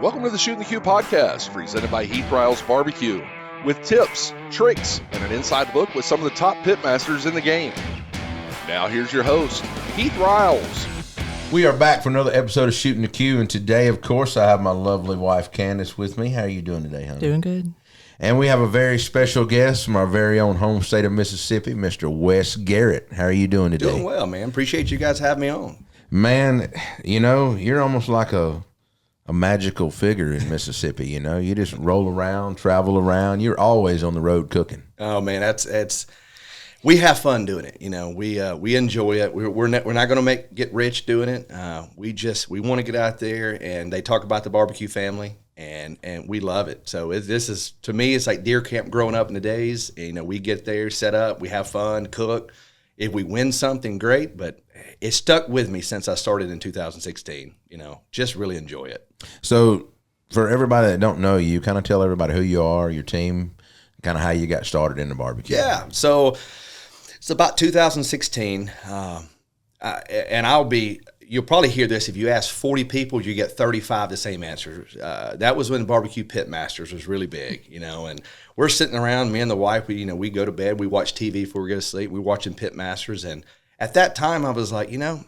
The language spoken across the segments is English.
Welcome to the Shootin The Que podcast, presented by Heath Riles Barbecue, with tips, tricks, and an inside look with some of the top pitmasters in the game. Now here's your host, Heath Riles. We are back for another episode of Shootin The Que, and today, of course, I have my lovely wife, Candace, with me. How are you doing today, honey? Doing good. And we have a very special guest from our very own home state of Mississippi, Mr. Wes Garrett. How are you doing today? Doing well, man. Appreciate you guys having me on. Man, you know, you're almost like a magical figure in Mississippi, you know. You just roll around, travel around. You're always on the road cooking. Oh, man, that's we have fun doing it. You know, we enjoy it. We're not going to get rich doing it. We want to get out there, and they talk about the barbecue family, and we love it. So this is, to me, it's like deer camp growing up in the days. You know, we get there, set up, we have fun, cook. If we win something, great, but it stuck with me since I started in 2016. You know, just really enjoy it. So for everybody that don't know you, kind of tell everybody who you are, your team, kind of how you got started in the barbecue. Yeah, so it's about 2016, and you'll probably hear this, if you ask 40 people, you get 35 the same answers. That was when barbecue Pitmasters was really big, you know, and we're sitting around, me and the wife, we go to bed, we watch TV before we go to sleep, we're watching Pitmasters, and at that time I was like, you know,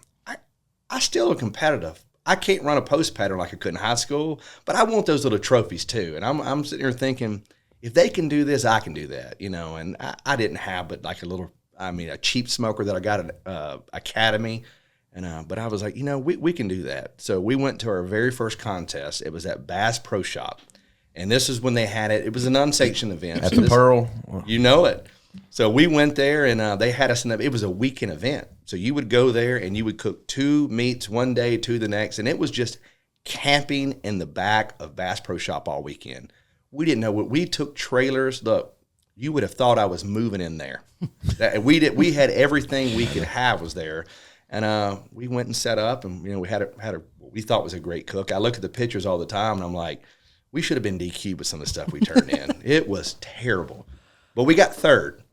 I still am competitive. I can't run a post pattern like I could in high school, but I want those little trophies too. And I'm sitting here thinking, if they can do this, I can do that, you know. And I didn't have but like a cheap smoker that I got at Academy. And but I was like, you know, we can do that. So we went to our very first contest. It was at Bass Pro Shop. And this is when they had it. It was an unsanctioned event. At the Pearl? You know it. So we went there, and they had us it was a weekend event. So you would go there, and you would cook 2 meats one day, 2 the next. And it was just camping in the back of Bass Pro Shop all weekend. We didn't know what we took trailers. Look, you would have thought I was moving in there. We had everything we could have was there. And we went and set up, and you know, we had what we thought was a great cook. I look at the pictures all the time, and I'm like, we should have been DQ'd with some of the stuff we turned in. It was terrible, but we got third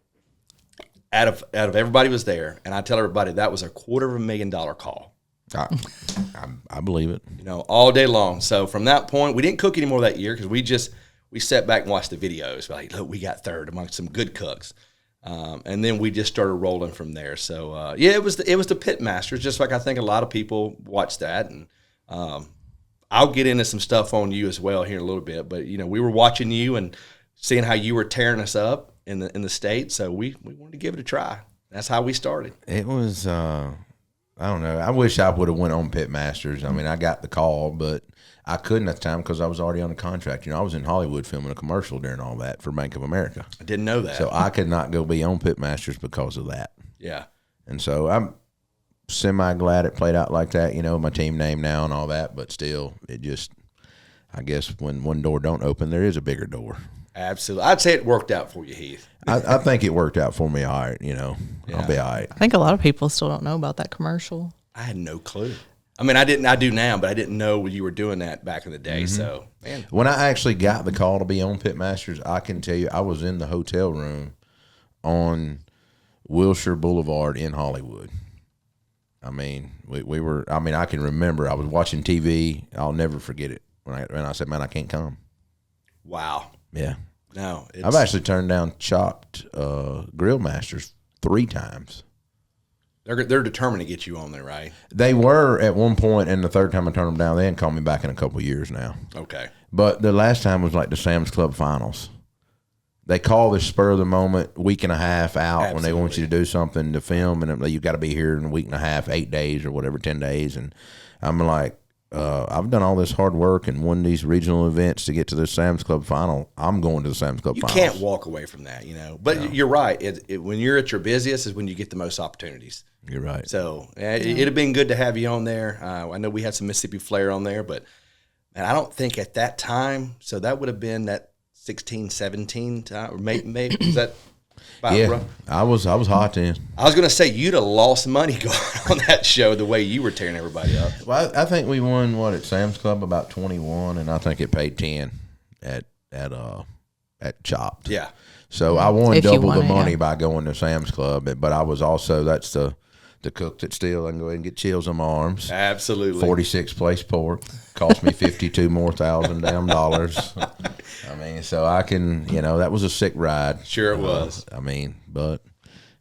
out of everybody was there, and I tell everybody that was a $250,000 call. I believe it. You know, all day long. So from that point, we didn't cook anymore that year because we sat back and watched the videos. Like, look, we got third amongst some good cooks. And then we just started rolling from there. So it was the Pitmasters, just like I think a lot of people watch that. And I'll get into some stuff on you as well here in a little bit. But you know, we were watching you and seeing how you were tearing us up in the state. So we wanted to give it a try. That's how we started. It was I don't know. I wish I would have went on Pitmasters. I mean, I got the call, but I couldn't at the time because I was already on the contract. You know, I was in Hollywood filming a commercial during all that for Bank of America. I didn't know that. So I could not go be on Pitmasters because of that. Yeah. And so I'm semi-glad it played out like that, you know, my team name now and all that, but still, it just, I guess when one door don't open, there is a bigger door. Absolutely. I'd say it worked out for you, Heath. I think it worked out for me all right, you know. Yeah. I'll be all right. I think a lot of people still don't know about that commercial. I had no clue. I mean, I do now, but I didn't know you were doing that back in the day. Mm-hmm. So, man. When I actually got the call to be on Pitmasters, I can tell you I was in the hotel room on Wilshire Boulevard in Hollywood. I mean, we were, I mean, I can remember I was watching TV. I'll never forget it when I said, man, I can't come. Wow. Yeah. No. I've actually turned down Chopped Grill Masters 3 times. They're determined to get you on there, right? They were at one point, and the third time I turned them down, they hadn't called me back in a couple of years now. Okay. But the last time was like the Sam's Club Finals. They call this spur of the moment week and a half out. Absolutely. When they want you to do something to film, and you got to be here in a week and a half, 8 days or whatever, 10 days. And I'm like, I've done all this hard work and won these regional events to get to the Sam's Club Final. I'm going to the Sam's Club Finals. You can't walk away from that, you know. But You're right. When you're at your busiest is when you get the most opportunities. You're right. So it'd have been good to have you on there. I know we had some Mississippi flair on there, but I don't think at that time, so that would have been that 16, 17 time, or maybe was that about yeah, rough? I was hot then. I was going to say, you'd have lost money going on that show the way you were tearing everybody up. Well, I think we won, at Sam's Club about 21, and I think it paid 10 at Chopped. Yeah. So I won If you double won the it, money yeah. by going to Sam's Club, but I was also, that's the to cook it still. I can go ahead and get chills on my arms. Absolutely. 46 place pork. Cost me 52 more thousand damn dollars. I mean, so I can, that was a sick ride. Sure it was. I mean, but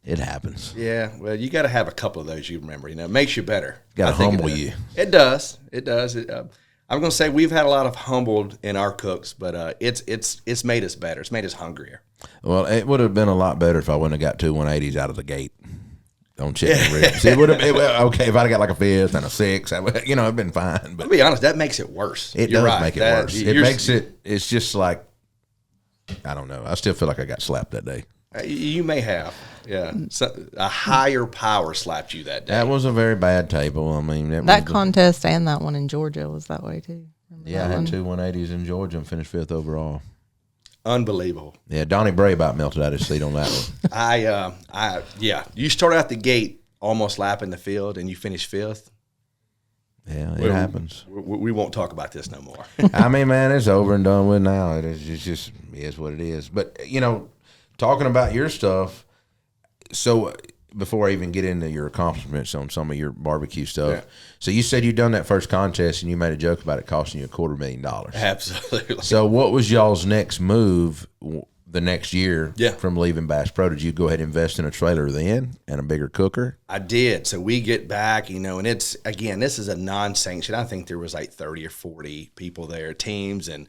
it happens. Yeah, well, you got to have a couple of those you remember. It makes you better. Got to humble you. It does. It does. I'm going to say we've had a lot of humbled in our cooks, but it's made us better. It's made us hungrier. Well, it would have been a lot better if I wouldn't have got 2 180s out of the gate on chicken ribs. It would have been okay if I'd have got like a 5th and a 6. It'd been fine. But to be honest, that makes it worse. It You're does right. make it worse. It makes it. It's just like, I don't know. I still feel like I got slapped that day. You may have. Yeah, so a higher power slapped you that day. That was a very bad table. I mean, that contest and that one in Georgia was that way too. Yeah, I had 2 180s in Georgia and finished 5th overall. Unbelievable. Yeah, Donnie Bray about melted out his seat on that one. You started out the gate almost lapping the field, and you finished 5th. Yeah, it happens. We won't talk about this no more. I mean, man, it's over and done with now. It just is what it is. But talking about your stuff. So before I even get into your accomplishments on some of your barbecue stuff, so you said you done that first contest and you made a joke about it costing you $250,000. Absolutely. So what was y'all's next move the next year from leaving Bass Pro? Did you go ahead and invest in a trailer then and a bigger cooker? I did. So we get back, and it's, again, this is a non-sanctioned. I think there was like 30 or 40 people there, teams, and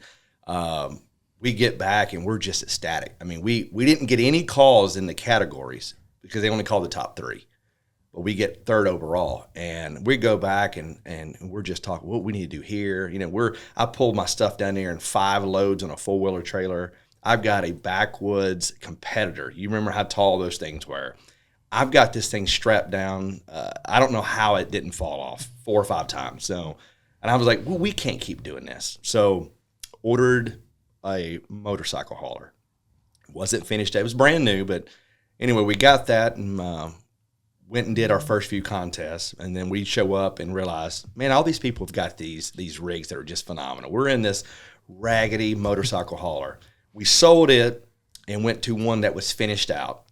we get back and we're just ecstatic. I mean, we didn't get any calls in the categories because they only called the top 3. But we get 3rd overall. And we go back and we're just talking what we need to do here. I pulled my stuff down there in 5 loads on a 4-wheeler trailer. I've got a Backwoods competitor. You remember how tall those things were. I've got this thing strapped down. I don't know how it didn't fall off 4 or 5 times. So, and I was like, well, we can't keep doing this. So ordered a motorcycle hauler. It wasn't finished. It was brand new, but anyway, we got that and went and did our first few contests, and then we show up and realize, man, all these people have got these rigs that are just phenomenal. We're in this raggedy motorcycle hauler. We sold it and went to one that was finished out.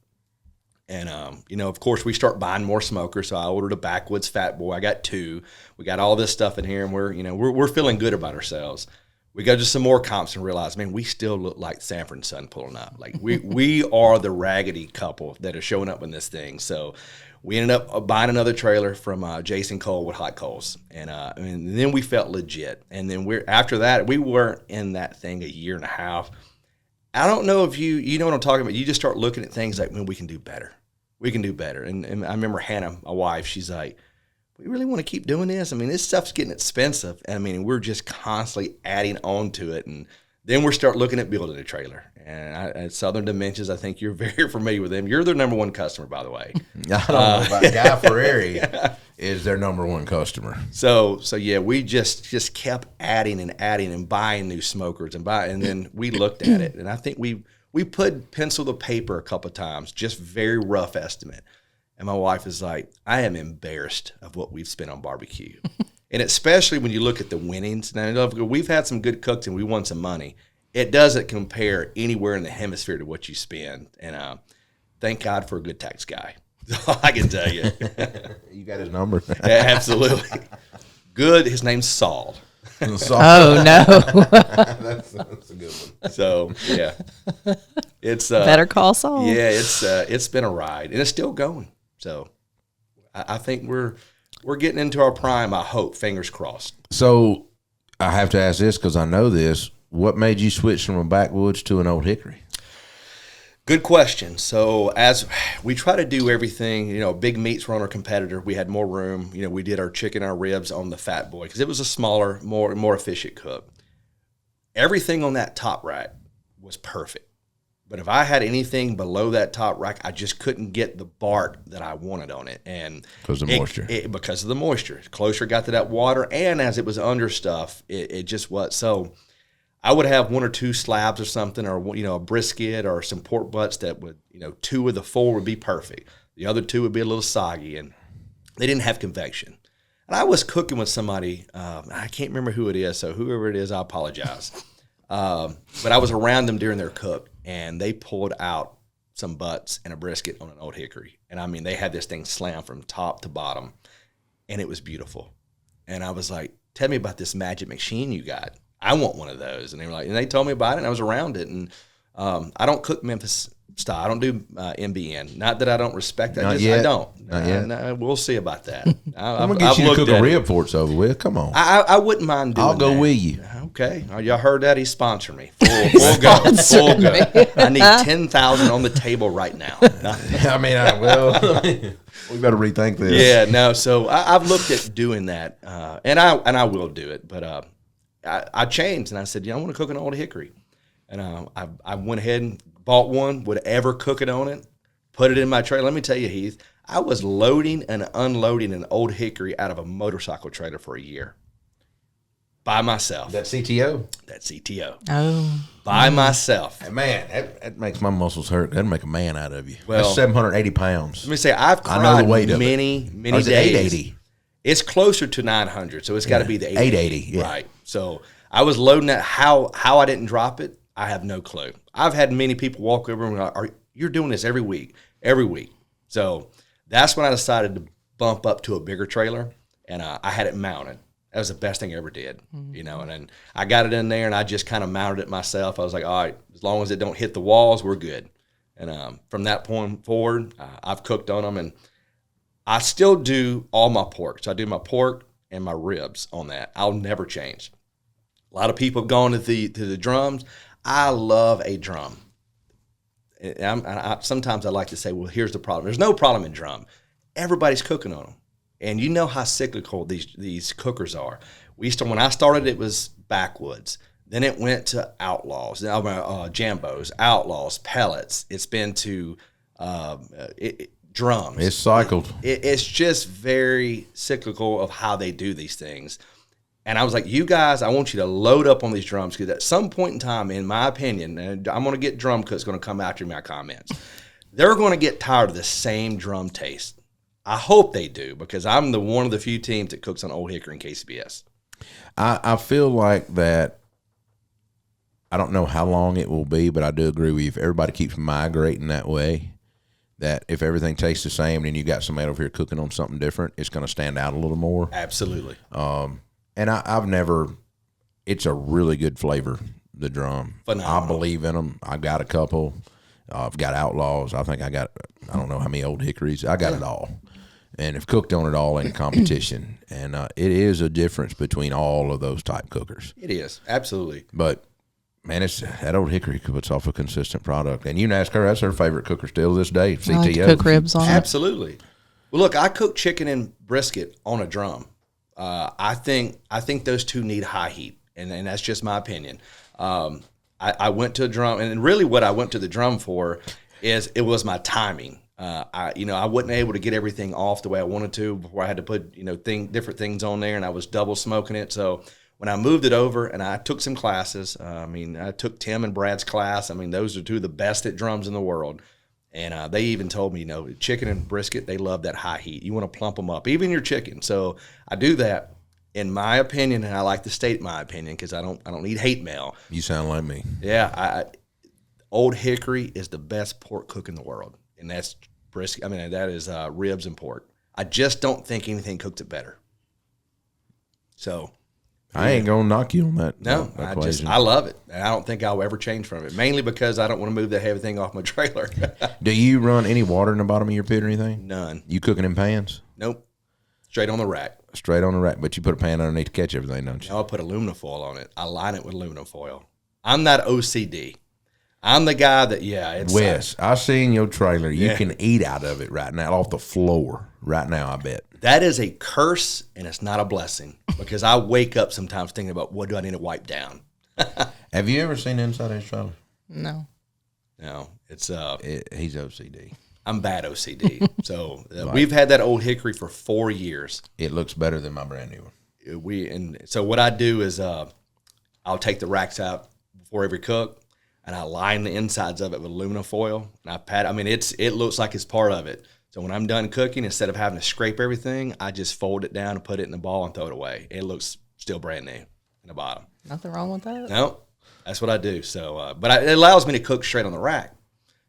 And, of course, we start buying more smokers, so I ordered a Backwoods Fat Boy. I got 2. We got all this stuff in here, and we're feeling good about ourselves. We go to some more comps and realize, man, we still look like Sanford and Son pulling up. Like we are the raggedy couple that are showing up in this thing. So we ended up buying another trailer from Jason Cole with Hot Coals, and then we felt legit. And then after that, we weren't in that thing a year and a half. I don't know if you know what I'm talking about. You just start looking at things like, man, we can do better. We can do better. And I remember Hannah, my wife, she's like, we really want to keep doing this? I mean, this stuff's getting expensive. I mean, we're just constantly adding on to it. And then we start looking at building a trailer. And at Southern Dimensions, I think you're very familiar with them. You're their number 1 customer, by the way. I don't know about Guy Ferrari is their number 1 customer. So yeah, we just kept adding and buying new smokers and then we looked at it. And I think we put pencil to paper a couple of times, just very rough estimate. And my wife is like, I am embarrassed of what we've spent on barbecue. And especially when you look at the winnings. Now, we've had some good cooks and we won some money. It doesn't compare anywhere in the hemisphere to what you spend. And thank God for a good tax guy. That's all I can tell you. You got his number. Yeah, absolutely. Good. His name's Saul. Oh, no. That's a good one. So, yeah. It's better call Saul. Yeah, it's been a ride. And it's still going. So I think we're getting into our prime, I hope. Fingers crossed. So I have to ask this because I know this. What made you switch from a Backwoods to an old Hickory? Good question. So as we try to do everything, big meats were on our competitor. We had more room. We did our chicken, our ribs on the Fat Boy because it was a smaller, more efficient cook. Everything on that top rack was perfect. But if I had anything below that top rack, I just couldn't get the bark that I wanted on it. And because of the moisture. Because of the moisture. Closer got to that water, and as it was under stuff, it just was. So I would have 1 or 2 slabs or something, or a brisket or some pork butts that would, 2 of the 4 would be perfect. The other 2 would be a little soggy, and they didn't have convection. And I was cooking with somebody, I can't remember who it is, so whoever it is, I apologize. But I was around them during their cook, and they pulled out some butts and a brisket on an old Hickory. And I mean, they had this thing slammed from top to bottom, and it was beautiful. And I was like, tell me about this magic machine you got. I want one of those. And they were like, and they told me about it, and I was around it. And I don't cook Memphis style. I don't do MBN. Not that I don't respect that. I don't. Not yet. We'll see about that. I'm going to get you to cook a rib before it's over with. Come on. I wouldn't mind doing that. I'll go with you. Okay. Y'all heard that? He's sponsoring me. Full go. Full go. I need 10,000 on the table right now. I mean, we better rethink this. Yeah, no. So I've looked at doing that, and I will do it. But I changed, and I said, I want to cook an old Hickory. And I went ahead and bought one, would ever cook it on it, put it in my trailer. Let me tell you, Heath, I was loading and unloading an old Hickory out of a motorcycle trailer for a year. By myself. That CTO? That CTO. Oh. By myself. And man, that makes my muscles hurt. That'll make a man out of you. Well, that's 780 pounds. Let me say, I've cried many days. 880? It's closer to 900, so it's got to be the 880. Yeah. Right. So I was loading that. How I didn't drop it, I have no clue. I've had many people walk over and go, you're doing this every week. So that's when I decided to bump up to a bigger trailer, and I had it mounted. That was the best thing I ever did, And then I got it in there, and I just kind of mounted it myself. I was like, all right, as long as it don't hit the walls, we're good. And from that point forward, I've cooked on them, and I still do all my pork. So I do my pork and my ribs on that. I'll never change. A lot of people have gone to the drums. I love a drum. Sometimes I like to say, well, here's the problem. There's no problem in drum. Everybody's cooking on them. And you know how cyclical these cookers are. When I started, it was Backwoods. Then it went to Outlaws, Jambos, Outlaws, Pellets. It's been to drums. It's cycled. It's just very cyclical of how they do these things. And I was like, you guys, I want you to load up on these drums, because at some point in time, in my opinion, and I'm going to get drum cooks going to come after my comments, they're going to get tired of the same drum taste. I hope they do, because I'm one of the few teams that cooks on Old Hickory and KCBS. I feel like that. I don't know how long it will be, but I do agree with you. If everybody keeps migrating that way, that if everything tastes the same and you got somebody over here cooking on something different, it's going to stand out a little more. Absolutely. And I've never, it's a really good flavor, the drum. Phenomenal. I believe in them. I got a couple. I've got Outlaws. I think I don't know how many Old Hickories. I got it all. And have cooked on it all in competition. And it is a difference between all of those type cookers. It is. Absolutely. But, man, it's that Old Hickory puts off a consistent product. And you can ask her, that's her favorite cooker still to this day, CTO. I like to cook ribs on it. Absolutely. Well, look, I cook chicken and brisket on a drum. I think those two need high heat, and that's just my opinion. I went to a drum, and really what I went to the drum for is it was my timing. I wasn't able to get everything off the way I wanted to before I had to put different things on there, and I was double smoking it. So when I moved it over, and I took some classes, I took Tim and Brad's class. Those are two of the best at drums in the world. And they even told me, chicken and brisket, they love that high heat. You want to plump them up, even your chicken. So I do that, in my opinion, and I like to state my opinion because I don't need hate mail. You sound like me. Yeah, Old Hickory is the best pork cook in the world, and that's brisket. That is ribs and pork. I just don't think anything cooks it better. So I ain't gonna knock you on that. No, I love it, and I don't think I'll ever change from it. Mainly because I don't want to move that heavy thing off my trailer. Do you run any water in the bottom of your pit or anything? None. You cooking in pans? Nope. Straight on the rack. Straight on the rack, but you put a pan underneath to catch everything, don't you? No, I put aluminum foil on it. I line it with aluminum foil. I'm not OCD. I'm the guy that it's Wes, I seen your trailer. You can eat out of it right now, off the floor right now. I bet. That is a curse, and it's not a blessing, because I wake up sometimes thinking about what do I need to wipe down. Have you ever seen the inside of his trailer? No. No, it's he's OCD. I'm bad OCD. So we've had that Old Hickory for 4 years. It looks better than my brand new one. So what I do is I'll take the racks out before every cook, and I line the insides of it with aluminum foil, and I pat. It looks like it's part of it. So when I'm done cooking, instead of having to scrape everything, I just fold it down and put it in the ball and throw it away. It looks still brand new in the bottom. Nothing wrong with that. No, that's what I do. So, but it allows me to cook straight on the rack.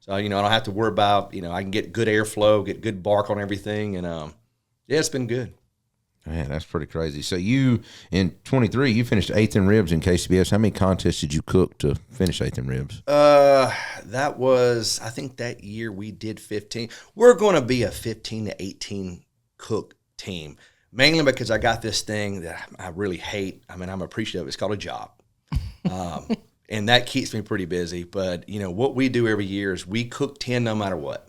So, I don't have to worry about, I can get good airflow, get good bark on everything. And, it's been good. Man, that's pretty crazy. So you, in 23, you finished 8th in ribs in KCBS. How many contests did you cook to finish 8th in ribs? That was, I think that year we did 15. We're going to be a 15 to 18 cook team, mainly because I got this thing that I really hate. I mean, I'm appreciative. It's called a job. And that keeps me pretty busy. But, what we do every year is we cook 10 no matter what.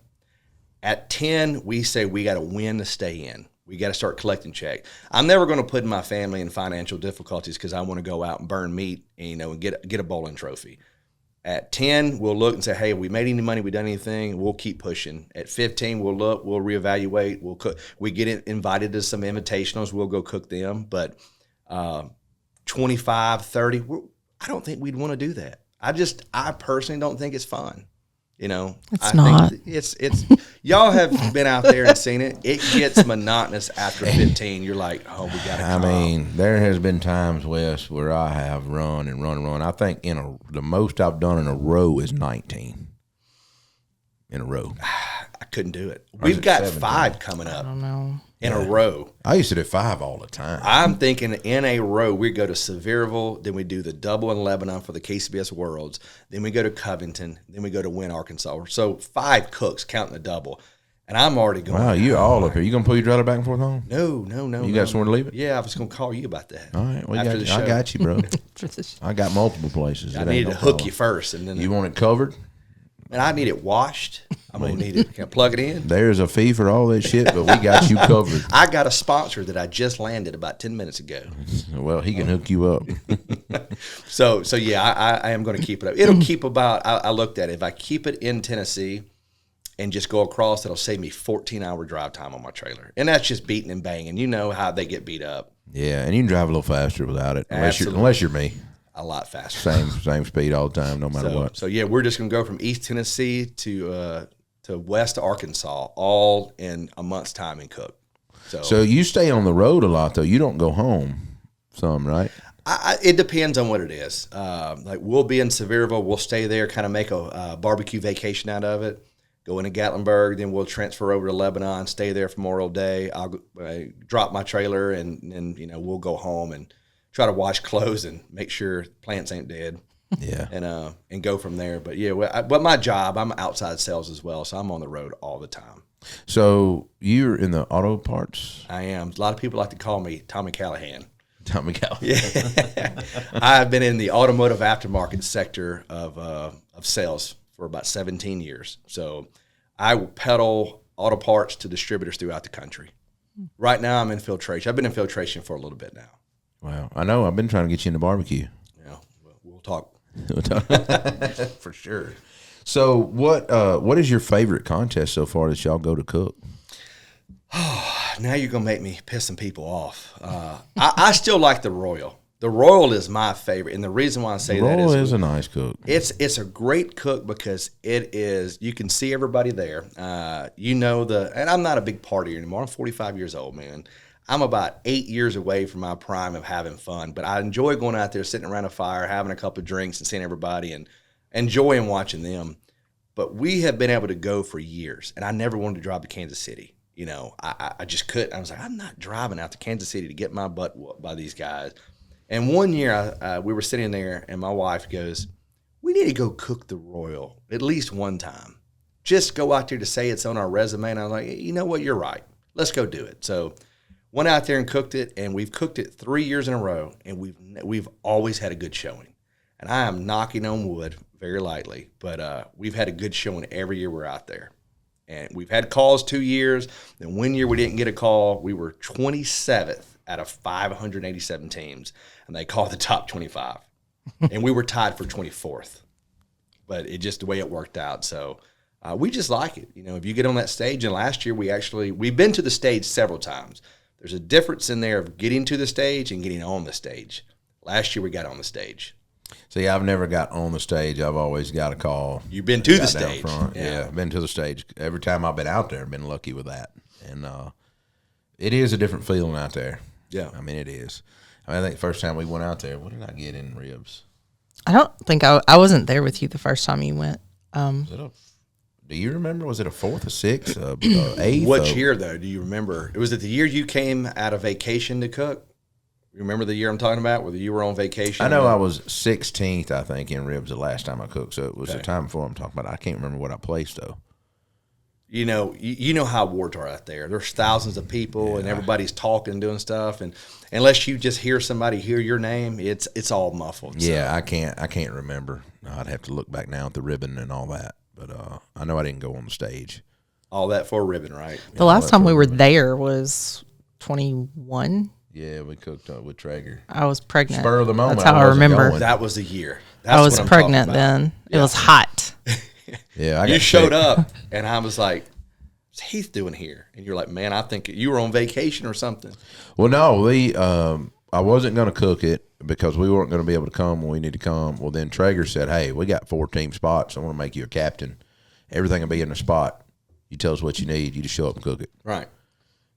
At 10, we say we got to win to stay in. We got to start collecting check. I'm never going to put my family in financial difficulties because I want to go out and burn meat, and get a bowling trophy. At 10, we'll look and say, hey, have we made any money? We done anything? We'll keep pushing. At 15, we'll look, we'll reevaluate. We'll cook. We get invited to some invitationals. We'll go cook them. But 25, 30, I don't think we'd want to do that. I personally don't think it's fun. It's not. It's y'all have been out there and seen it. It gets monotonous after 15. You're like, oh, we got to come. I mean, there has been times, Wes, where I have run and run and run. I think the most I've done in a row is 19 in a row. I couldn't do it. We've got 5 coming up. I don't know. In a row. I used to do 5 all the time. I'm thinking in a row, we go to Sevierville, then we do the double in Lebanon for the KCBS Worlds, then we go to Covington, then we go to Wynn, Arkansas. So 5 cooks counting the double. And I'm already going. Wow, you all up here. You going to pull your trailer back and forth home? No. You got somewhere to leave it? Yeah, I was going to call you about that. All right. Well, after the show. I got you, bro. I got multiple places. I needed to hook you first. And then you want it covered? And I need it washed. I'm going to need it. Can I plug it in? There's a fee for all that shit, but we got you covered. I got a sponsor that I just landed about 10 minutes ago. Well, he can hook you up. So yeah, I am going to keep it up. It'll keep about, I looked at it. If I keep it in Tennessee and just go across, it'll save me 14-hour drive time on my trailer. And that's just beating and banging. You know how they get beat up. Yeah, and you can drive a little faster without it, unless you're me. A lot faster. Same speed all the time, no matter what. So yeah, we're just gonna go from East Tennessee to West Arkansas, all in a month's time and cook. So you stay on the road a lot, though. You don't go home, right? It depends on what it is. Like we'll be in Sevierville, we'll stay there, kind of make a barbecue vacation out of it. Go into Gatlinburg, then we'll transfer over to Lebanon, stay there for Memorial Day. I'll drop my trailer, and we'll go home and try to wash clothes and make sure plants ain't dead. Yeah. And go from there. But yeah, but my job, I'm outside sales as well, so I'm on the road all the time. So you're in the auto parts? I am. A lot of people like to call me Tommy Callahan. Tommy Callahan. Yeah. I've been in the automotive aftermarket sector of sales for about 17 years. So I peddle auto parts to distributors throughout the country. Right now I'm in filtration. I've been in filtration for a little bit now. Wow. I know. I've been trying to get you into barbecue. Yeah, we'll talk. For sure. So what is your favorite contest so far that y'all go to cook? Now you're going to make me piss some people off. I still like the Royal. The Royal is my favorite, and the reason why I say that is... Royal is a nice cook. It's a great cook because it is... You can see everybody there. And I'm not a big partier anymore. I'm 45 years old, man. I'm about 8 years away from my prime of having fun, but I enjoy going out there, sitting around a fire, having a couple of drinks and seeing everybody and enjoying watching them. But we have been able to go for years, and I never wanted to drive to Kansas City. I just couldn't. I was like, I'm not driving out to Kansas City to get my butt whooped by these guys. And one year we were sitting there, and my wife goes, we need to go cook the Royal at least one time. Just go out there to say it's on our resume. And I was like, you know what, you're right. Let's go do it. So went out there and cooked it, and we've cooked it 3 years in a row, and we've always had a good showing. And I am knocking on wood very lightly, but we've had a good showing every year we're out there. And we've had calls 2 years. Then 1 year we didn't get a call. We were 27th out of 587 teams, and they called the top 25. And we were tied for 24th. But it just the way it worked out. So we just like it. If you get on that stage, and last year we've been to the stage several times. There's a difference in there of getting to the stage and getting on the stage. Last year we got on the stage. See, I've never got on the stage. I've always got a call. You've been to the stage. Yeah, I've been to the stage. Every time I've been out there, I've been lucky with that. And it is a different feeling out there. Yeah. I mean, it is. I think the first time we went out there, what did I get in ribs? I don't think I wasn't there with you the first time you went. Was it Do you remember? Was it a 4th, a 6th, a 8th? What year, though, do you remember? Was it the year you came out of vacation to cook? You remember the year I'm talking about, whether you were on vacation? I know I was 16th, I think, in ribs the last time I cooked, so it was the time before I'm talking about. I can't remember what I placed, though. You know how awards are out there. There's thousands of people, and everybody's talking and doing stuff, and unless you just hear somebody hear your name, it's all muffled. Yeah, so. I can't remember. I'd have to look back now at the ribbon and all that. But I know I didn't go on the stage. All that for a ribbon, right? The last time we were there was 21. Yeah, we cooked with Traeger. I was pregnant. Spur of the moment. That's how I remember. Going. That was the year. I was pregnant then. Yeah. It was hot. Yeah, you showed up, and I was like, "What's Heath doing here?" And you're like, "Man, I think you were on vacation or something." Well, no, I wasn't going to cook it because we weren't going to be able to come when we need to come. Well, then Traeger said, "Hey, we got 4 team spots. I want to make you a captain. Everything will be in the spot. You tell us what you need. You just show up and cook it." Right.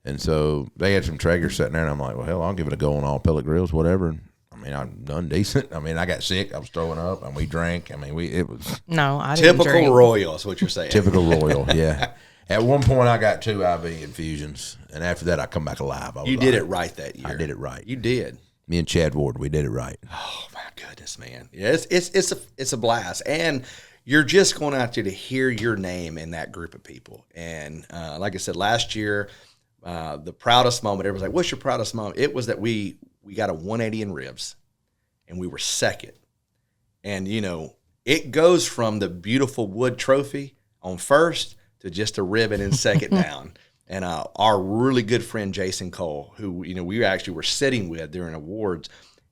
And so they had some Traeger sitting there, and I'm like, well, hell, I'll give it a go on all pellet grills, whatever. I mean, I've done decent. I mean, I got sick. I was throwing up, and we drank. I mean, it was no, I didn't typical drink. Royal is what you're saying. Typical Royal, yeah. At one point, I got 2 IV infusions, and after that, I come back alive. You did it right that year. I did it right. You did. Me and Chad Ward, we did it right. Oh my goodness, man! Yeah, it's a blast, and you're just going out there to hear your name in that group of people. And like I said, last year, the proudest moment. Everyone's like, "What's your proudest moment?" It was that we got a 180 in ribs, and we were second. And it goes from the beautiful wood trophy on first to just a ribbon in second down. And our really good friend Jason Cole, who we actually were sitting with during awards,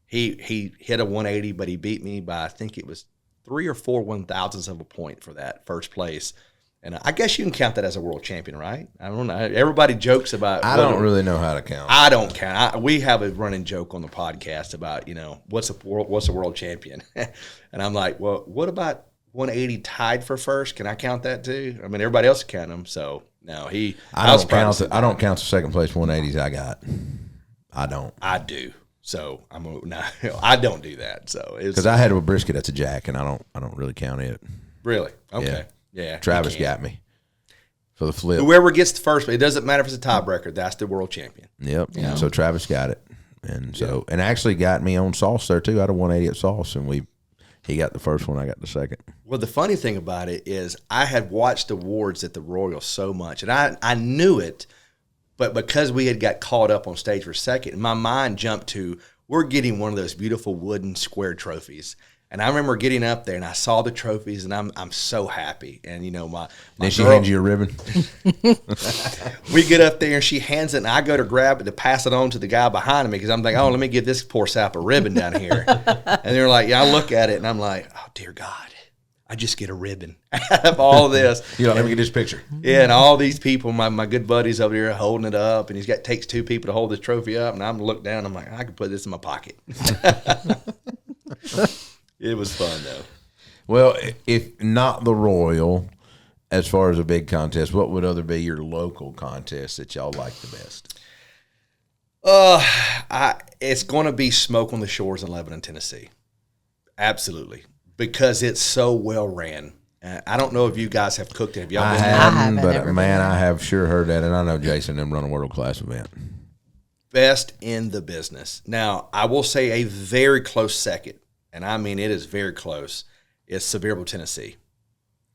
he hit a 180, but he beat me by I think it was 3 or 4 1,000ths of a point for that first place. And I guess you can count that as a world champion, right? I don't know. Everybody jokes about. I don't really know how to count. I don't count. We have a running joke on the podcast about what's a world champion, and I'm like, well, what about 180 tied for first? Can I count that too? I mean, everybody else can count them. So no, I don't count the second place 180s I got. I don't. I do. So I don't do that. So because I had a brisket that's a jack, and I don't really count it. Really? Okay. Yeah. Travis got me for the flip. Whoever gets the first, it doesn't matter if it's a tiebreaker. That's the world champion. Yep. Yeah. So Travis got it, and and actually got me on sauce there too. I had a 180 at sauce, and he got the first one. I got the second. Well, the funny thing about it is I had watched awards at the Royal so much, and I knew it, but because we had got caught up on stage for second, my mind jumped to we're getting one of those beautiful wooden square trophies. And I remember getting up there, and I saw the trophies, and I'm so happy. And my then she hands you a ribbon. We get up there, and she hands it, and I go to grab it to pass it on to the guy behind me because I'm thinking, oh, let me give this poor sap a ribbon down here. And they're like, yeah, I look at it, and I'm like, oh dear God, I just get a ribbon out of all this. Let me get this picture. Yeah, and all these people, my good buddies over here holding it up, and takes 2 people to hold this trophy up, and I'm look down, I'm like, I could put this in my pocket. It was fun, though. Well, if not the Royal, as far as a big contest, what would other be your local contests that y'all like the best? It's going to be Smoke on the Shores in Lebanon, Tennessee. Absolutely. Because it's so well ran. I don't know if you guys have cooked it. Have y'all been there? I haven't, but man, I have sure heard that, and I know Jason and them run a world-class event. Best in the business. Now, I will say a very close second. And I mean, it is very close. It's Sevierville, Tennessee.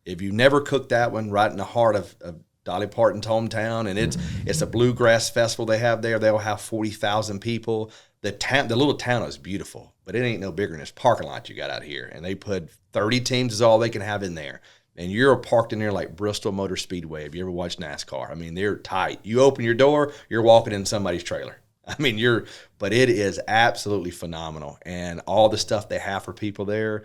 If you never cooked that one, right in the heart of Dolly Parton's hometown, and it's a bluegrass festival they have there. They'll have 40,000 people. The little town is beautiful, but it ain't no bigger than this parking lot you got out here. And they put 30 teams is all they can have in there. And you're parked in there like Bristol Motor Speedway. Have you ever watched NASCAR? I mean, they're tight. You open your door, you're walking in somebody's trailer. I mean, but it is absolutely phenomenal. And all the stuff they have for people there,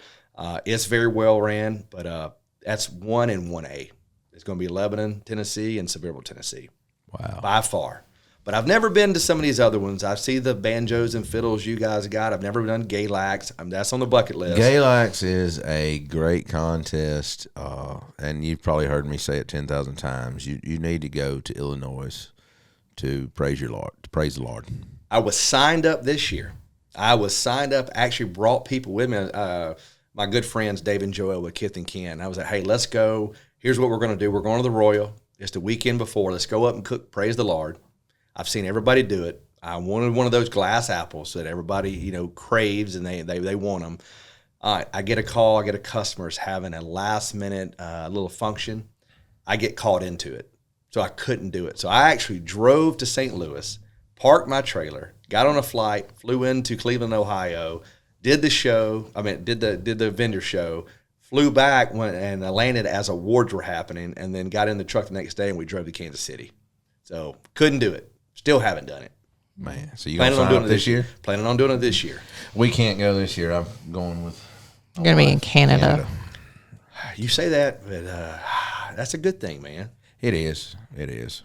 it's very well ran, but that's 1 and 1A. It's going to be Lebanon, Tennessee, and Sevierville, Tennessee. Wow. By far. But I've never been to some of these other ones. I see the banjos and fiddles you guys got. I've never done Galax. That's on the bucket list. Galax is a great contest, and you've probably heard me say it 10,000 times. You need to go to Illinois to praise your Lord, to praise the Lord. I was signed up this year. Actually brought people with me. My good friends Dave and Joel with Heath and Candace. I was like, hey, let's go. Here's what we're going to do. We're going to the Royal. It's the weekend before. Let's go up and cook. Praise the Lord. I've seen everybody do it. I wanted one of those glass apples that everybody, craves and they want them. All right, I get a call. I get a customer's having a last-minute little function. I get caught into it, so I couldn't do it. So I actually drove to St. Louis, parked my trailer, got on a flight, flew into Cleveland, Ohio, did the show. Did the vendor show, flew back and I landed as awards were happening, and then got in the truck the next day and we drove to Kansas City. So couldn't do it. Still haven't done it. Man, so you gonna sign up this year? Planning on doing it this year. We can't go this year. I'm going with. I'm going to be in Canada. You say that, but that's a good thing, man. It is. It is.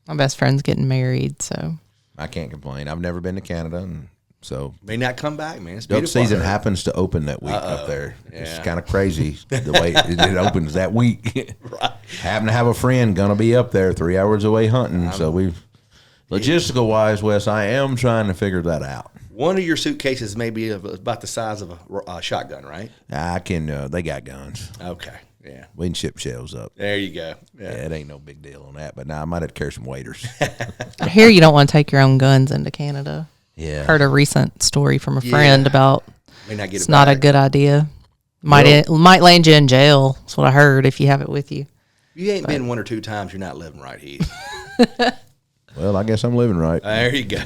My best friend's getting married, so I can't complain. I've never been to Canada, and so may not come back, man. It's duck beautiful. season happens to open that week up there. Yeah. It's kind of crazy the way it opens that week. Right. Happen to have a friend gonna be up there 3 hours away hunting, so we logistical wise, Wes, I am trying to figure that out. One of your suitcases may be about the size of a shotgun, right? I can. They got guns. Okay. Yeah. We can ship shells up. There you go. Yeah, it ain't no big deal on that. But now I might have to carry some waders. I hear you don't want to take your own guns into Canada. Yeah. Heard a recent story from a friend about May not get it's it not a back. good idea. Might land you in jail. That's what I heard if you have it with you. You ain't been 1 or 2 times. You're not living right, Heath. Well, I guess I'm living right. There you go.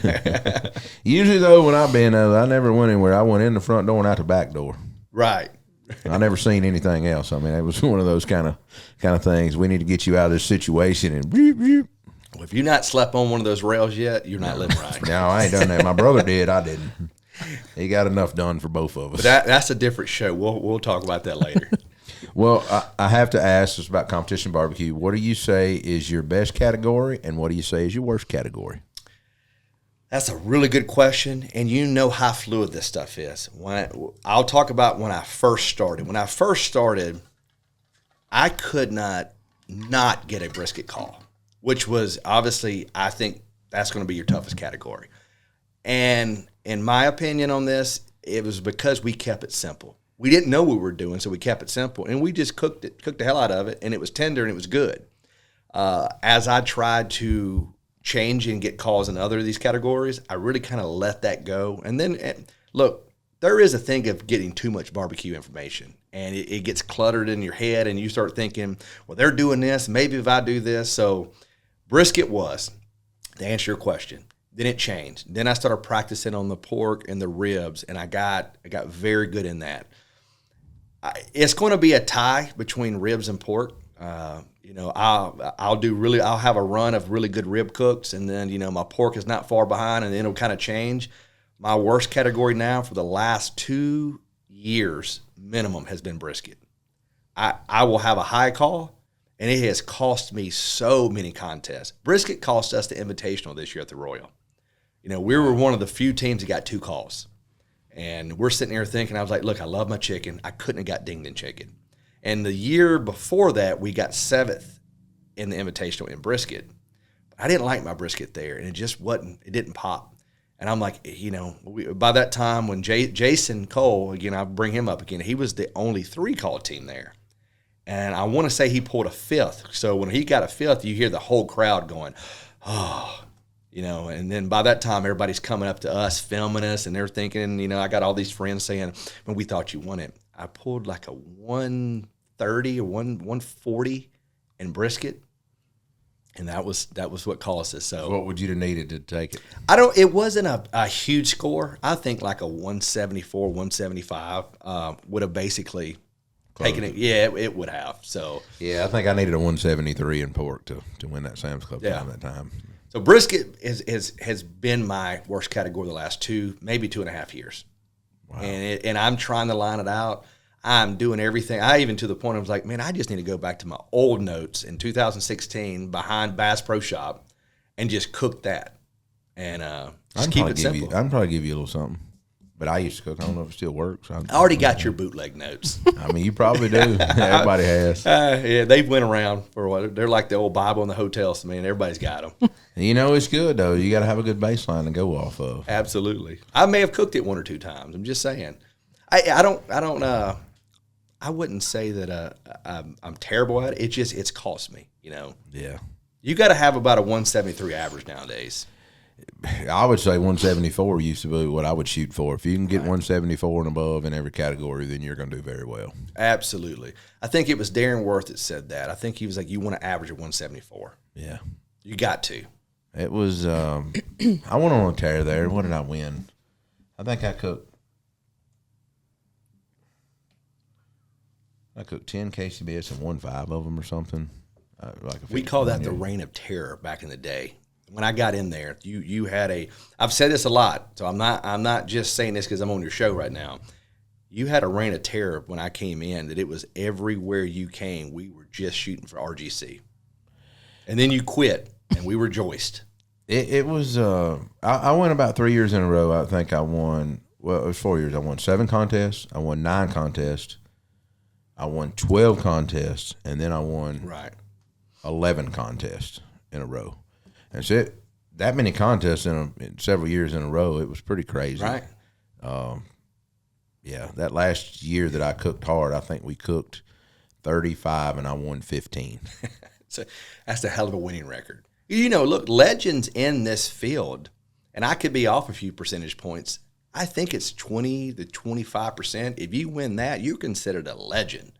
Usually, though, when I've been, I never went anywhere. I went in the front door and out the back door. Right. I never seen anything else. I mean, it was one of those kind of things. We need to get you out of this situation. And Well, if you're not slept on one of those rails yet, you're not living right. no, I ain't done that. My brother did. I didn't. He got enough done for both of us. But that's a different show. We'll talk about that later. Well, I have to ask us about competition barbecue. What do you say is your best category, and what do you say is your worst category? That's a really good question, and you know how fluid this stuff is. I'll talk about when I first started. When I first started, I could not get a brisket call, which was obviously, I think that's going to be your toughest category. And in my opinion on this, it was because we kept it simple. We didn't know what we were doing, so we kept it simple, and we just cooked the hell out of it, and it was tender and it was good. As I tried to change and get calls in other of these categories, I really kind of let that go. And then, look, there is a thing of getting too much barbecue information, and it gets cluttered in your head, and you start thinking, well, they're doing this, maybe if I do this. So brisket was, to answer your question. Then it changed. Then I started practicing on the pork and the ribs, and I got very good in that. It's going to be a tie between ribs and pork. I'll have a run of really good rib cooks, and then my pork is not far behind, and then it'll kind of change. My worst category now for the last 2 years minimum has been brisket. I will have a high call, and it has cost me so many contests. Brisket cost us the Invitational this year at the Royal. We were one of the few teams that got 2 calls. And we're sitting here thinking, I was like, look, I love my chicken. I couldn't have got dinged in chicken. And the year before that, we got 7th in the Invitational in brisket. But I didn't like my brisket there, and it didn't pop. And I'm like, by that time when Jason Cole, again, I'll bring him up again, he was the only 3-call team there. And I want to say he pulled a 5th. So when he got a 5th, you hear the whole crowd going, oh, and then by that time, everybody's coming up to us, filming us, and they're thinking, I got all these friends saying, when we thought you won it. I pulled like a 130 or 140 in brisket, and that was what caused it. So What would you have needed to take it? It wasn't a huge score. I think like a 174, 175 would have basically taken it. Yeah, it would have. So Yeah, I think I needed a 173 in pork to win that Sam's Club time that time. So brisket has been my worst category the last 2.5 years. Wow. And I'm trying to line it out. I'm doing everything. I even to the point I was like, man, I just need to go back to my old notes in 2016 behind Bass Pro Shop and just cook that. And just keep it simple. I'd probably give you a little something. But I used to cook. I don't know if it still works. I already got your bootleg notes. I mean, you probably do. Everybody has. Yeah, they've went around for a while. They're like the old Bible in the hotels. Man, everybody's got them. It's good, though. You got to have a good baseline to go off of. Absolutely. I may have cooked it 1 or 2 times. I'm just saying. I I wouldn't say that I'm terrible at it. It's cost me, Yeah. You got to have about a 173 average nowadays. I would say 174 used to be what I would shoot for. If you can get 174 and above in every category, then you're going to do very well. Absolutely. I think it was Darren Worth that said that. I think he was like, you want to average at 174. Yeah. You got to. It was, I went on a tear there. What did I win? I think I cooked 10 KCBS and won 5 of them or something. We call that the reign of terror back in the day. When I got in there, you had I've said this a lot, so I'm not just saying this because I'm on your show right now. You had a reign of terror when I came in, that it was everywhere you came, we were just shooting for RGC. And then you quit, and we rejoiced. It was, I went about 3 years in a row. I think I won, well, it was 4 years. I won 7 contests. I won 9 contests. I won 12 contests, and then I won 11 contests in a row. And so that many contests in several years in a row, it was pretty crazy. Right. Yeah, that last year that I cooked hard, I think we cooked 35 and I won 15. So that's a hell of a winning record. Look, legends in this field, and I could be off a few percentage points. I think it's 20 to 25%. If you win that, you're considered a legend.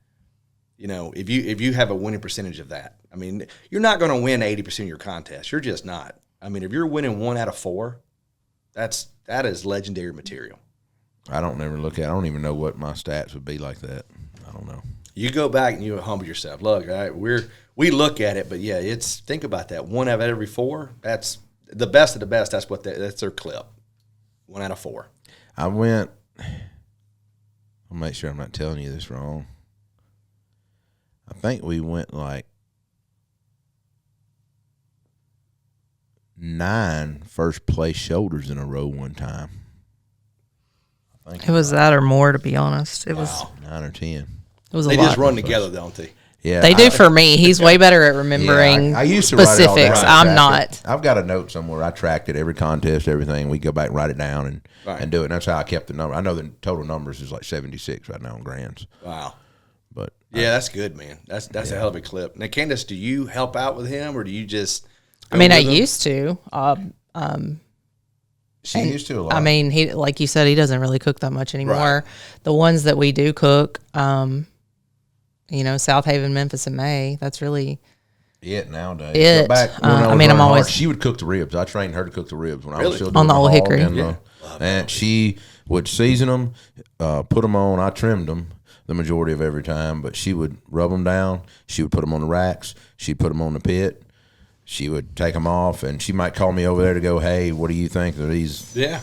If you have a winning percentage of that. I mean, you're not going to win 80% of your contests. You're just not. I mean, if you're winning 1 out of 4, that is legendary material. I don't don't even know what my stats would be like that. I don't know. You go back and you humble yourself. Look, we look at it, but yeah, think about that. 1 out of every 4, that's the best of the best. That's their clip. 1 out of 4. I'll make sure I'm not telling you this wrong. I think we went like 9 first place shoulders in a row one time. It was that or more, to be honest. It was 9 or 10. It was a they lot. just run together, don't they? Yeah, they do for me. He's way better at remembering I used to write it all down. specifics. I'm not. I've got a note somewhere. I tracked it, every contest, everything. We go back and write it down and do it. And that's how I kept the number. I know the total numbers is like 76 right now on grands. Wow. But yeah, that's good, man. That's a hell of a clip. Now, Candace, do you help out with him, or do you just? I used to. She used to a lot. I mean, he, like you said, he doesn't really cook that much anymore. Right. The ones that we do cook, South Haven, Memphis, and May. That's really it nowadays. It. I'm always. She would cook the ribs. I trained her to cook the ribs when I was still doing on the old Hickory. And she would season them, put them on. I trimmed them the majority of every time, but she would rub them down. She would put them on the racks. She'd put them on the pit. She would take them off, and she might call me over there to go, hey, what do you think of these? Yeah.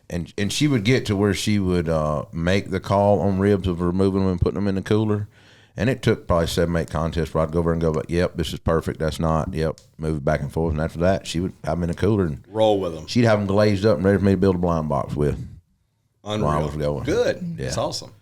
And she would get to where she would make the call on ribs of removing them and putting them in the cooler. And it took probably 7, 8 contests where I'd go over and go, but yep, this is perfect. That's not. Yep, move it back and forth. And after that, she would have them in the cooler and roll with them. She'd have them glazed up and ready for me to build a blind box with. Unreal. While I was going. Good. Yeah. That's awesome.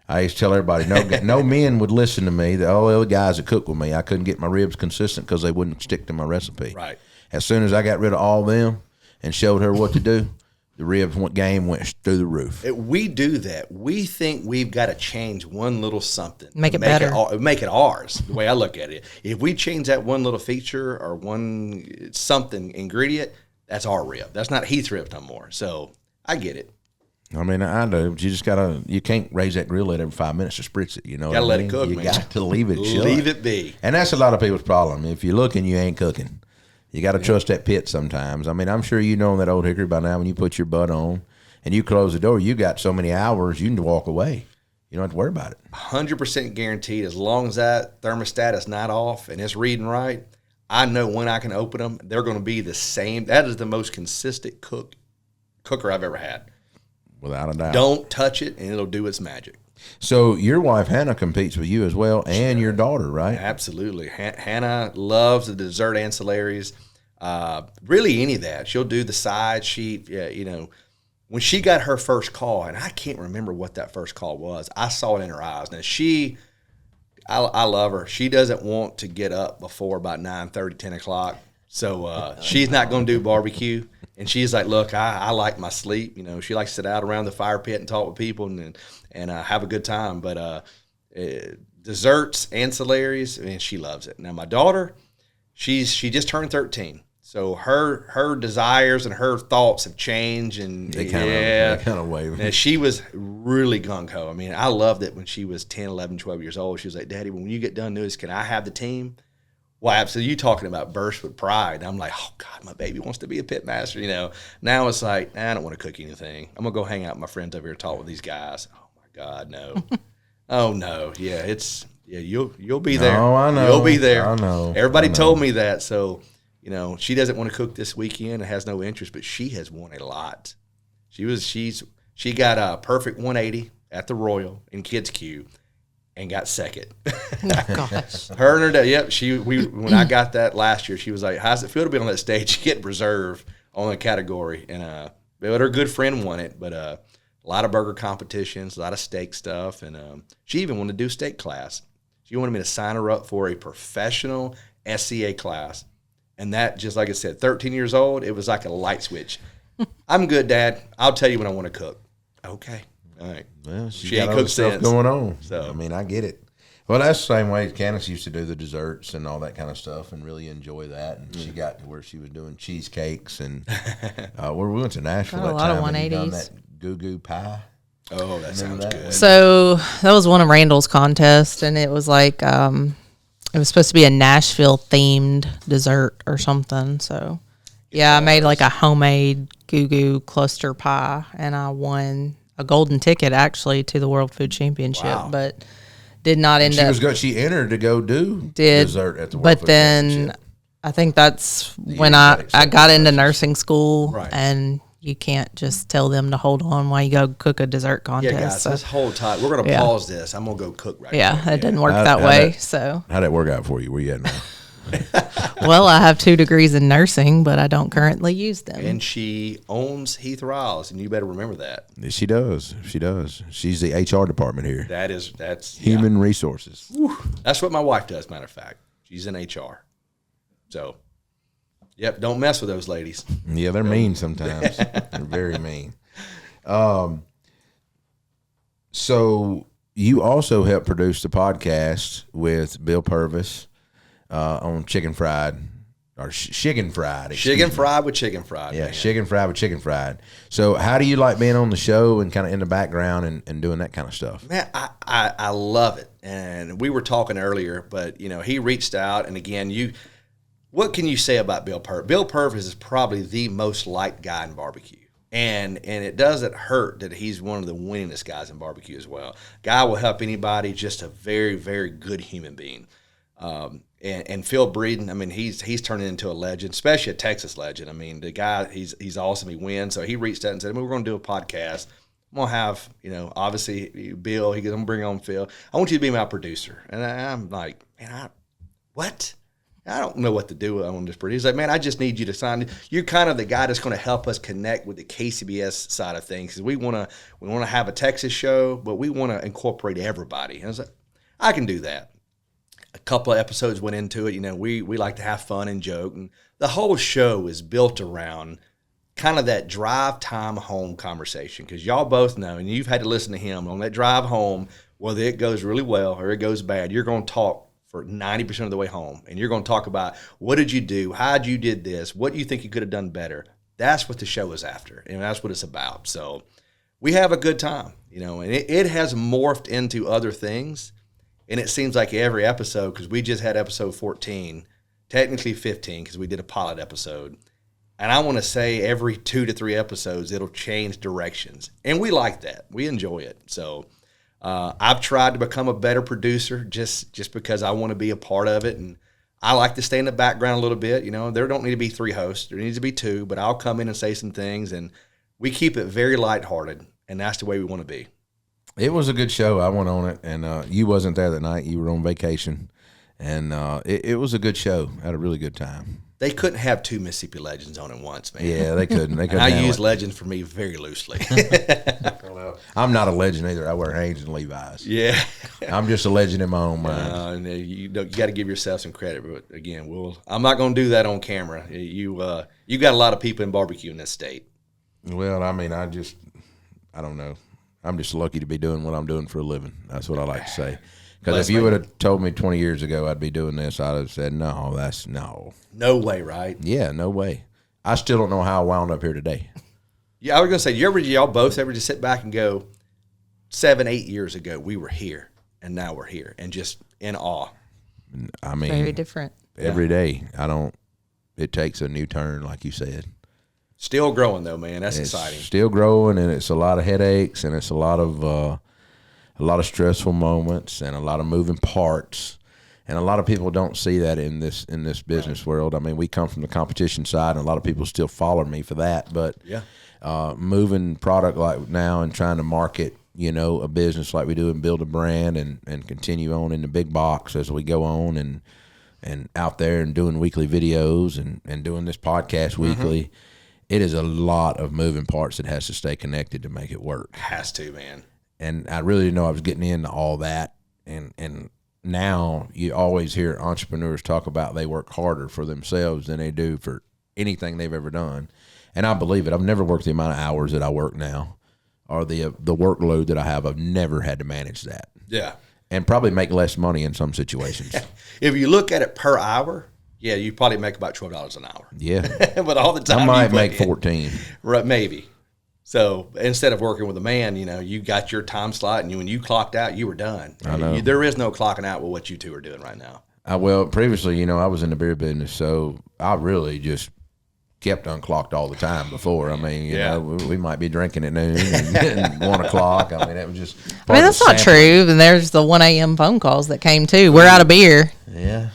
I used to tell everybody, no men would listen to me. All the other guys that cook with me, I couldn't get my ribs consistent because they wouldn't stick to my recipe. Right. As soon as I got rid of all of them and showed her what to do, the ribs game went through the roof. We do that. We think we've got to change one little something. Make it better. Make it ours, the way I look at it. If we change that one little feature or one something ingredient, that's our rib. That's not Heath rib no more. So I get it. I mean, I know. You just you can't raise that grill at every 5 minutes to spritz it. You know, gotta let it cook. You man. got to leave it shut. Leave it be. And that's a lot of people's problem. If you're looking, you ain't cooking. You got to trust that pit sometimes. I mean, I'm sure you know that old Hickory by now. When you put your butt on and you close the door, you got so many hours you can walk away. You don't have to worry about it. 100% guaranteed. As long as that thermostat is not off and it's reading right, I know when I can open them, they're going to be the same. That is the most consistent cooker I've ever had. Without a doubt. Don't touch it, and it'll do its magic. So your wife, Hannah, competes with you as well, and your daughter, right? Absolutely. Hannah loves the dessert ancillaries, really any of that. She'll do the side sheet. When she got her first call, and I can't remember what that first call was, I saw it in her eyes. Now, I love her. She doesn't want to get up before about 9:30, 10 o'clock. So she's not going to do barbecue. And she's like, look, I like my sleep. She likes to sit out around the fire pit and talk with people and have a good time. But desserts, ancillaries, and she loves it. Now my daughter, she just turned 13. So her desires and her thoughts have changed, and they kind of wave. And she was really gung-ho. I mean, I loved it when she was 10, 11, 12 years old. She was like, Daddy, when you get done doing this, can I have the team? Well, absolutely. You talking about burst with pride. I'm like, oh, God, my baby wants to be a pitmaster, you know. Now it's like, I don't want to cook anything. I'm going to go hang out with my friends over here and talk with these guys. Oh, my God, no. Oh, no. Yeah, you'll be there. Oh, I know. You'll be there. I know. Everybody told me that, so – you know, she doesn't want to cook this weekend and has no interest, but she has won a lot. She got a perfect 180 at the Royal in Kids Q and got second. Oh, gosh. Her and her dad, yep. When I got that last year, she was like, "How's it feel to be on that stage, get reserve on the category?" And but her good friend won it. But a lot of burger competitions, a lot of steak stuff, and she even wanted to do steak class. She wanted me to sign her up for a professional SCA class. And that, just like I said, 13 years old, it was like a light switch. I'm good, Dad. I'll tell you when I want to cook. Okay. All right. Well, she ain't cooked stuff since. going on. So I mean, I get it. Well, that's the same way Candace used to do the desserts and all that kind of stuff and really enjoy that. And she got to where she was doing cheesecakes. And we went to Nashville Got a that lot of time. And you done 180s. that goo pie. Oh, that sounds good. So that was one of Randall's contests, and it was like it was supposed to be a Nashville themed dessert or something. So yeah, I made like a homemade goo cluster pie, and I won a golden ticket actually to the World Food Championship, but did not end up. She entered to go do dessert at the World Food then Championship. I think that's when I got into nursing school, Right. and you can't just tell them to hold on while you go cook a dessert contest. Yeah, guys, so, let's hold tight. We're going to pause this. I'm going to go cook right yeah, quick. it didn't work How'd that way. that- So, How'd that work out for you? Where you at now? well, I have 2 degrees in nursing, but I don't currently use them. And she owns Heath Riles, and you better remember that. She does. She does. She's the HR department here. That's Human resources. That's what my wife does, matter of fact. She's in HR. So, yep, don't mess with those ladies. Yeah, they're mean sometimes. They're very mean. So you also helped produce the podcast with Bill Purvis on Chicken Fried, or Chicken Fried. Chicken fried with chicken fried. Yeah, man. Chicken Fried with Chicken Fried. So how do you like being on the show and kind of in the background and doing that kind of stuff? Man, I love it. And we were talking earlier, but, you know, he reached out, and again, what can you say about Bill Purvis? Bill Purvis is probably the most liked guy in barbecue. And it doesn't hurt that he's one of the winningest guys in barbecue as well. Guy will help anybody, just a very, very good human being. And Phil Breeden, I mean, he's turning into a legend, especially a Texas legend. I mean, the guy, he's awesome. He wins. So he reached out and said, we're going to do a podcast. I'm going to have, you know, obviously Bill. He goes, I'm going to bring on Phil. I want you to be my producer. And I'm like, man, what? I don't know what to do on this producer. He's like, man, I just need you to sign. You're kind of the guy that's going to help us connect with the KCBS side of things. Because we want to have a Texas show, but we want to incorporate everybody. And I was like, I can do that. A couple of episodes went into it. You know, we like to have fun and joke. And the whole show is built around kind of that drive time home conversation. Because y'all both know, and you've had to listen to him, on that drive home, whether it goes really well or it goes bad, you're going to talk for 90% of the way home. And you're going to talk about, what did you do? How'd you did this? What do you think you could have done better? That's what the show is after. And that's what it's about. So we have a good time, you know, and it has morphed into other things. And it seems like every episode, because we just had episode 14, technically 15, because we did a pilot episode. And I want to say every 2 to 3 episodes, it'll change directions. And we like that. We enjoy it. So I've tried to become a better producer just because I want to be a part of it. And I like to stay in the background a little bit. You know, there don't need to be 3 hosts. There needs to be 2. But I'll come in and say some things. And we keep it very lighthearted. And that's the way we want to be. It was a good show. I went on it, and you wasn't there that night. You were on vacation, and it was a good show. I had a really good time. They couldn't have 2 Mississippi legends on it once, man. Yeah, they couldn't. They couldn't. I handle use it. legend for me very loosely. I'm not a legend either. I wear Hanes and Levi's. Yeah. I'm just a legend in my own mind. And you got to give yourself some credit. But again, I'm not going to do that on camera. You got a lot of people in barbecue in this state. Well, I mean, I don't know. I'm just lucky to be doing what I'm doing for a living. That's what I like to say. Because if you would have told me 20 years ago I'd be doing this, I'd have said, no, that's no. No way, right? Yeah, no way. I still don't know how I wound up here today. Yeah, I was going to say, y'all both ever just sit back and go, 7, 8 years ago, we were here, and now we're here, and just in awe. I mean, very different. Every day, it takes a new turn, like you said. Still growing, though, man. That's exciting. Still growing, and it's a lot of headaches, and it's a lot of stressful moments, and a lot of moving parts. And a lot of people don't see that in this business world. I mean, we come from the competition side, and a lot of people still follow me for that. But moving product like now and trying to market, a business like we do and build a brand and continue on in the big box as we go on and out there and doing weekly videos and doing this podcast weekly. It is a lot of moving parts that has to stay connected to make it work. Has to, man. And I really didn't know I was getting into all that. And now you always hear entrepreneurs talk about they work harder for themselves than they do for anything they've ever done. And I believe it. I've never worked the amount of hours that I work now or the workload that I have. I've never had to manage that. Yeah. And probably make less money in some situations. If you look at it per hour, yeah, you probably make about $12 an hour. Yeah. But all the time I might make 14. Right, maybe. So instead of working with a man, you got your time slot, and when you clocked out, you were done. I know. There is no clocking out with what you two are doing right now. Well, previously, I was in the beer business, so I really just kept unclocked all the time before. I mean, you know, we might be drinking at noon and 1 o'clock. I mean, it was just. I mean, that's not true. And there's the 1 a.m. phone calls that came too. We're out of beer. Yeah.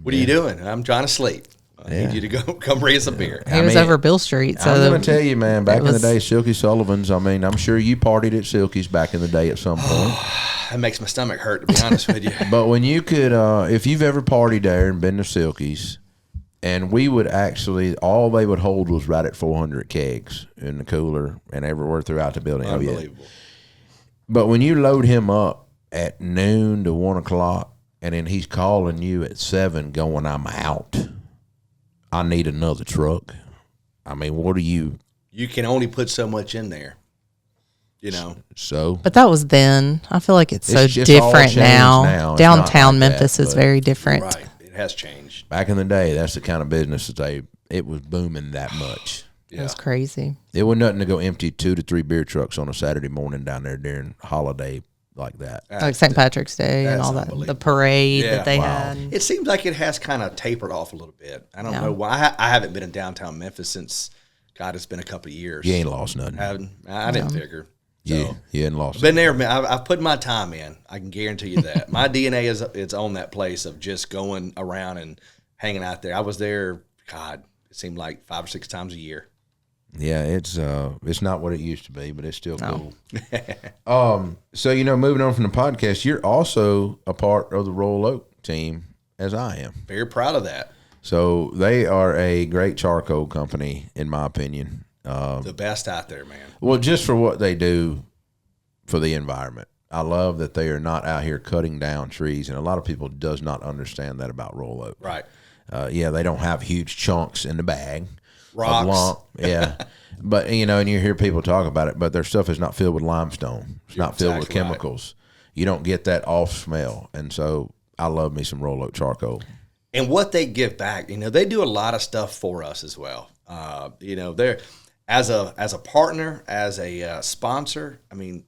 What are you doing? I'm trying to sleep. I need you to come bring us a beer. He was over Bill Street. So I'm going to tell you, man, back in the day, Silky Sullivan's, I mean, I'm sure you partied at Silky's back in the day at some point. That makes my stomach hurt, to be honest with you. But when you could, if you've ever partied there and been to Silky's, and we would actually, all they would hold was right at 400 kegs in the cooler and everywhere throughout the building. Unbelievable. But when you load him up at noon to 1 o'clock, and then he's calling you at 7 going, I'm out. I need another truck. I mean, what are you? You can only put so much in there, So. But that was then. I feel like it's so just all different changed now. It's Downtown not like Memphis that, is very different. right. It has changed. Back in the day, that's the kind of business that it was booming that much. It was crazy. It was nothing to go empty 2 to 3 beer trucks on a Saturday morning down there during holiday like that. Like St. Patrick's Day and all that. The parade that they had. It seems like it has kind of tapered off a little bit. I don't know why. I haven't been in downtown Memphis since, God, it's been a couple of years. You ain't lost nothing. I didn't figure. So, you ain't lost been there, man. I've put my time in. I can guarantee you that. My DNA it's on that place of just going around and hanging out there. I was there, God, it seemed like 5 or 6 times a year. Yeah, it's not what it used to be, but it's still cool. So moving on from the podcast, you're also a part of the Royal Oak team, as I am. Very proud of that. So they are a great charcoal company, in my opinion. The best out there, man. Well, just for what they do for the environment. I love that they are not out here cutting down trees, and a lot of people does not understand that about Royal Oak. Right. They don't have huge chunks in the bag. Rocks. But, and you hear people talk about it, but their stuff is not filled with limestone. It's not filled with chemicals. Right. You don't get that off smell. And so I love me some Royal Oak charcoal. And what they give back, they do a lot of stuff for us as well. They're as a partner, as a sponsor, I mean,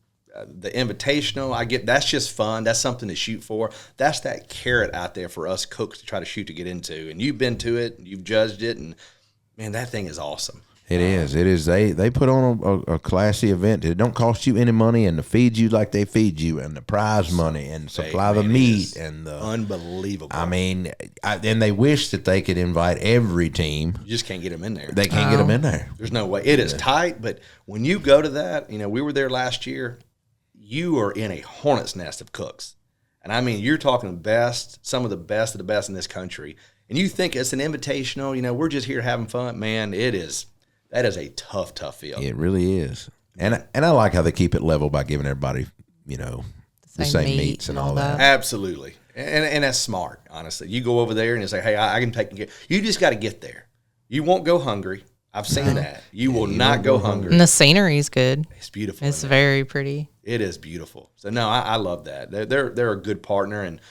the invitational, I get, that's just fun. That's something to shoot for. That's that carrot out there for us cooks to try to shoot to get into. And you've been to it, you've judged it, and man, that thing is awesome. It is. It is. They put on a classy event. It don't cost you any money, and to feed you like they feed you, and the prize money, and supply the meat, and the unbelievable. I mean, and they wish that they could invite every team. You just can't get them in there. They can't get them in there. There's no way. It is tight, but when you go to that, we were there last year. You are in a hornet's nest of cooks, and I mean, you're talking some of the best in this country. And you think it's an invitational, we're just here having fun. Man, that is a tough field. It really is. And I like how they keep it level by giving everybody, the same meats and all that. Absolutely. And that's smart, honestly. You go over there and you say, hey, I can take care. You just got to get there. You won't go hungry. I've seen that. You will not go hungry. And the scenery is good. It's beautiful. It's very pretty. It is beautiful. So no, I love that. They're a good partner, and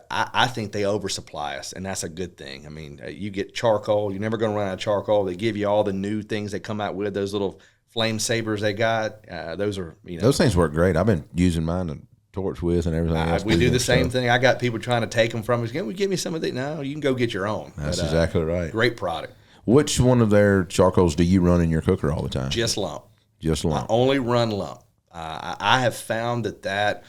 I think they oversupply us, and that's a good thing. I mean, you get charcoal. You're never going to run out of charcoal. They give you all the new things they come out with. Those little flame sabers they got. Those are those things work great. I've been using mine to torch with and everything else. We do the same thing. I got people trying to take them from us. Can we give me some of that? No, you can go get your own. That's exactly right. Great product. Which one of their charcoals do you run in your cooker all the time? Just lump. Just lump. I only run lump. I have found that